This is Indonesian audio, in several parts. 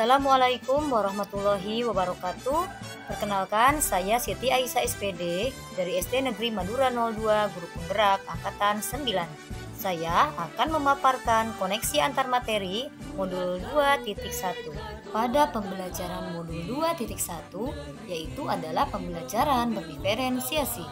Assalamualaikum warahmatullahi wabarakatuh. Perkenalkan, saya Siti Aisyah SPD dari SD Negeri Madura 02 Guru Penggerak Angkatan 9. Saya akan memaparkan koneksi antar materi modul 2.1. Pada pembelajaran modul 2.1 yaitu adalah pembelajaran berdiferensiasi.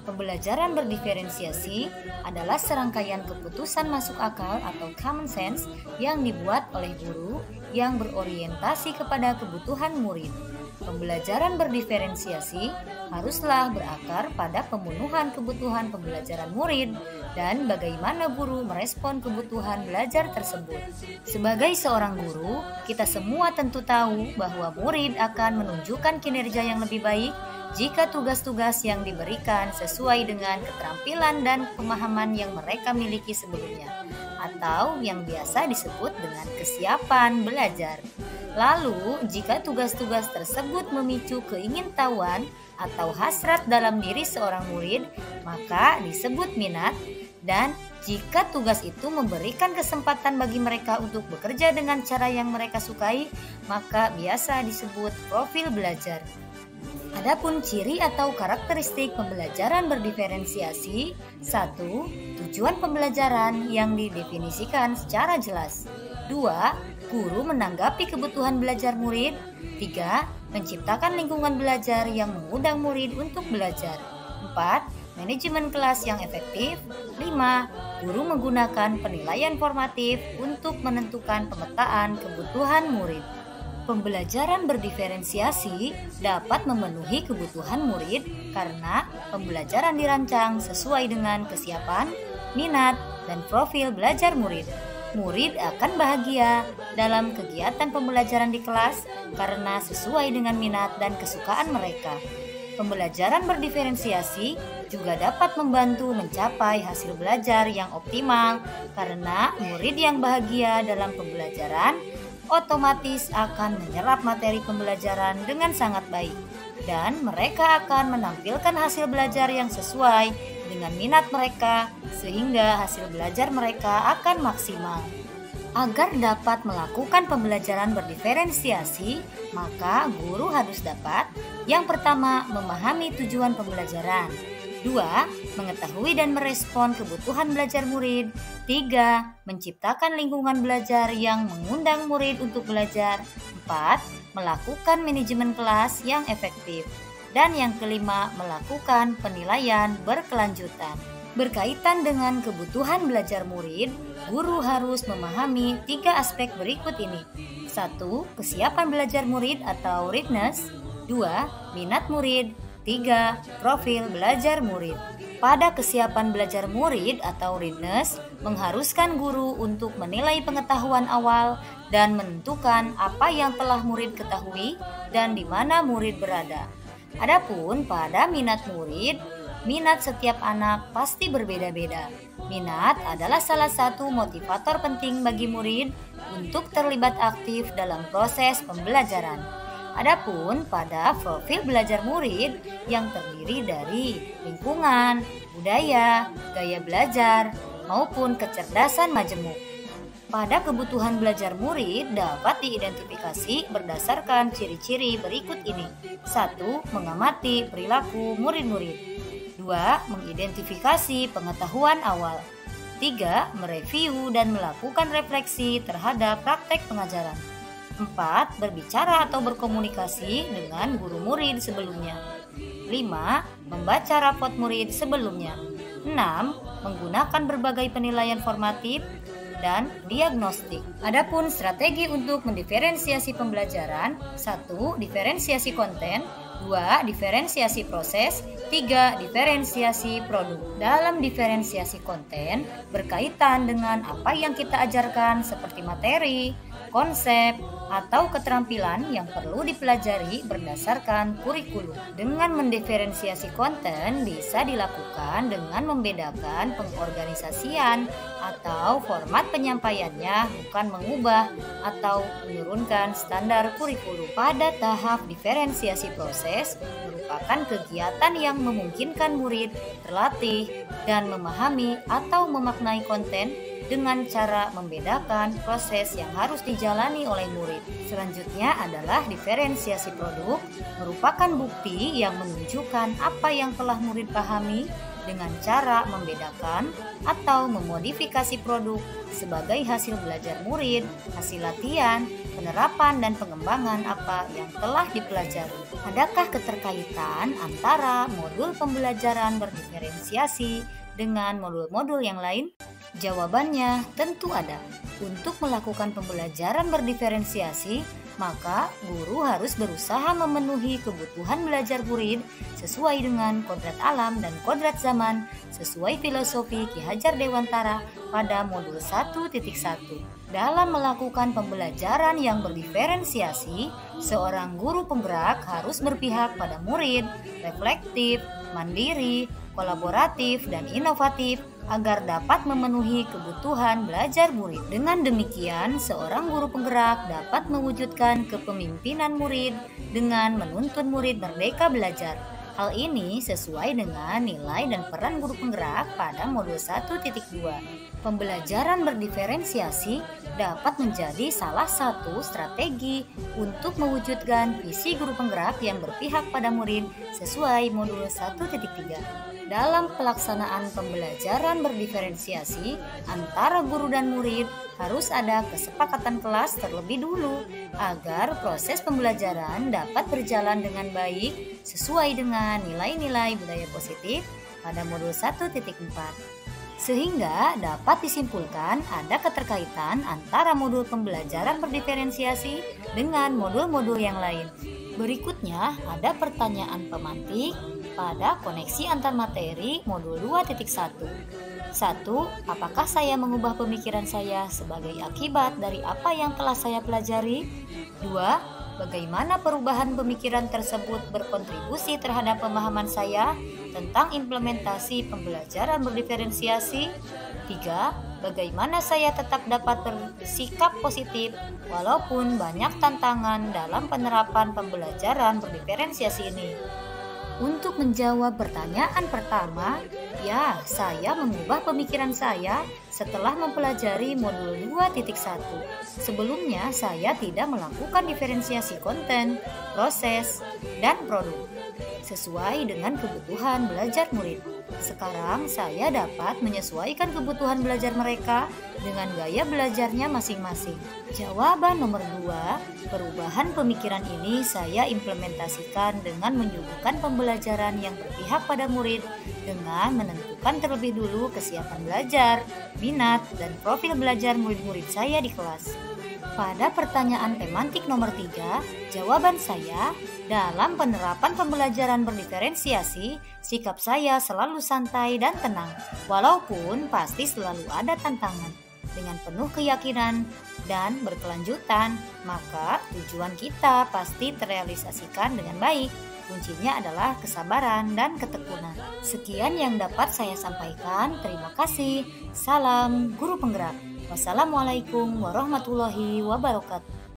Pembelajaran berdiferensiasi adalah serangkaian keputusan masuk akal atau common sense yang dibuat oleh guru yang berorientasi kepada kebutuhan murid. Pembelajaran berdiferensiasi haruslah berakar pada pemenuhan kebutuhan pembelajaran murid dan bagaimana guru merespon kebutuhan belajar tersebut. Sebagai seorang guru, kita semua tentu tahu bahwa murid akan menunjukkan kinerja yang lebih baik jika tugas-tugas yang diberikan sesuai dengan keterampilan dan pemahaman yang mereka miliki sebelumnya, atau yang biasa disebut dengan kesiapan belajar. Lalu, jika tugas-tugas tersebut memicu keingintahuan atau hasrat dalam diri seorang murid, maka disebut minat. Dan jika tugas itu memberikan kesempatan bagi mereka untuk bekerja dengan cara yang mereka sukai, maka biasa disebut profil belajar. Adapun ciri atau karakteristik pembelajaran berdiferensiasi: 1. Tujuan pembelajaran yang didefinisikan secara jelas. 2. Guru menanggapi kebutuhan belajar murid. 3. Menciptakan lingkungan belajar yang mengundang murid untuk belajar. 4. Manajemen kelas yang efektif. 5. Guru menggunakan penilaian formatif untuk menentukan pemetaan kebutuhan murid. Pembelajaran berdiferensiasi dapat memenuhi kebutuhan murid karena pembelajaran dirancang sesuai dengan kesiapan, minat, dan profil belajar murid. Murid akan bahagia dalam kegiatan pembelajaran di kelas karena sesuai dengan minat dan kesukaan mereka. Pembelajaran berdiferensiasi juga dapat membantu mencapai hasil belajar yang optimal karena murid yang bahagia dalam pembelajaran otomatis akan menyerap materi pembelajaran dengan sangat baik dan mereka akan menampilkan hasil belajar yang sesuai dengan minat mereka sehingga hasil belajar mereka akan maksimal. Agar dapat melakukan pembelajaran berdiferensiasi, maka guru harus dapat: yang pertama, memahami tujuan pembelajaran. 2. Mengetahui dan merespon kebutuhan belajar murid. 3. Menciptakan lingkungan belajar yang mengundang murid untuk belajar. 4. Melakukan manajemen kelas yang efektif. Dan yang kelima, melakukan penilaian berkelanjutan. Berkaitan dengan kebutuhan belajar murid, guru harus memahami 3 aspek berikut ini. 1. Kesiapan belajar murid atau readiness. 2. Minat murid. 3. Profil belajar murid. Pada kesiapan belajar murid atau readiness, mengharuskan guru untuk menilai pengetahuan awal dan menentukan apa yang telah murid ketahui dan di mana murid berada. Adapun pada minat murid, minat setiap anak pasti berbeda-beda. Minat adalah salah satu motivator penting bagi murid untuk terlibat aktif dalam proses pembelajaran. Adapun pada profil belajar murid yang terdiri dari lingkungan, budaya, gaya belajar, maupun kecerdasan majemuk. Pada kebutuhan belajar murid dapat diidentifikasi berdasarkan ciri-ciri berikut ini. 1. Mengamati perilaku murid-murid. 2. Mengidentifikasi pengetahuan awal. 3. Mereview dan melakukan refleksi terhadap praktek pengajaran. 4. Berbicara atau berkomunikasi dengan guru murid sebelumnya. 5. Membaca rapot murid sebelumnya. 6. Menggunakan berbagai penilaian formatif dan diagnostik. Adapun strategi untuk mendiferensiasi pembelajaran: 1. Diferensiasi konten. 2. Diferensiasi proses. 3. Diferensiasi produk. Dalam diferensiasi konten berkaitan dengan apa yang kita ajarkan seperti materi, konsep, atau keterampilan yang perlu dipelajari berdasarkan kurikulum. Dengan mendiferensiasi konten bisa dilakukan dengan membedakan pengorganisasian atau format penyampaiannya, bukan mengubah atau menurunkan standar kurikulum. Pada tahap diferensiasi proses merupakan kegiatan yang memungkinkan murid terlatih dan memahami atau memaknai konten dengan cara membedakan proses yang harus dijalani oleh murid. Selanjutnya adalah diferensiasi produk, merupakan bukti yang menunjukkan apa yang telah murid pahami dengan cara membedakan atau memodifikasi produk sebagai hasil belajar murid, hasil latihan, penerapan dan pengembangan apa yang telah dipelajari. Adakah keterkaitan antara modul pembelajaran berdiferensiasi dengan modul-modul yang lain? Jawabannya tentu ada. Untuk melakukan pembelajaran berdiferensiasi, maka guru harus berusaha memenuhi kebutuhan belajar murid sesuai dengan kodrat alam dan kodrat zaman sesuai filosofi Ki Hajar Dewantara pada modul 1.1. Dalam melakukan pembelajaran yang berdiferensiasi, seorang guru penggerak harus berpihak pada murid, reflektif, mandiri, kolaboratif, dan inovatif agar dapat memenuhi kebutuhan belajar murid. Dengan demikian, seorang guru penggerak dapat mewujudkan kepemimpinan murid dengan menuntun murid merdeka belajar. Hal ini sesuai dengan nilai dan peran guru penggerak pada modul 1.2. Pembelajaran berdiferensiasi dapat menjadi salah satu strategi untuk mewujudkan visi guru penggerak yang berpihak pada murid sesuai modul 1.3. Dalam pelaksanaan pembelajaran berdiferensiasi antara guru dan murid harus ada kesepakatan kelas terlebih dulu agar proses pembelajaran dapat berjalan dengan baik sesuai dengan nilai-nilai budaya positif pada modul 1.4. Sehingga dapat disimpulkan ada keterkaitan antara modul pembelajaran berdiferensiasi dengan modul-modul yang lain. Berikutnya ada pertanyaan pemantik pada koneksi antar materi modul 2.1. 1. Apakah saya mengubah pemikiran saya sebagai akibat dari apa yang telah saya pelajari? 2. Bagaimana perubahan pemikiran tersebut berkontribusi terhadap pemahaman saya tentang implementasi pembelajaran berdiferensiasi? 3. Bagaimana saya tetap dapat bersikap positif walaupun banyak tantangan dalam penerapan pembelajaran berdiferensiasi ini? Untuk menjawab pertanyaan pertama, ya, saya mengubah pemikiran saya setelah mempelajari modul 2.1. Sebelumnya, saya tidak melakukan diferensiasi konten, proses, dan produk sesuai dengan kebutuhan belajar murid. Sekarang, saya dapat menyesuaikan kebutuhan belajar mereka dengan gaya belajarnya masing-masing. Jawaban nomor 2, perubahan pemikiran ini saya implementasikan dengan menyuguhkan pembelajaran yang berpihak pada murid dengan menentukan terlebih dulu kesiapan belajar, minat, dan profil belajar murid-murid saya di kelas. Pada pertanyaan pemantik nomor 3, jawaban saya, dalam penerapan pembelajaran berdiferensiasi, sikap saya selalu santai dan tenang, walaupun pasti selalu ada tantangan. Dengan penuh keyakinan dan berkelanjutan, maka tujuan kita pasti terrealisasikan dengan baik. Kuncinya adalah kesabaran dan ketekunan. Sekian yang dapat saya sampaikan. Terima kasih. Salam Guru Penggerak. Wassalamualaikum warahmatullahi wabarakatuh.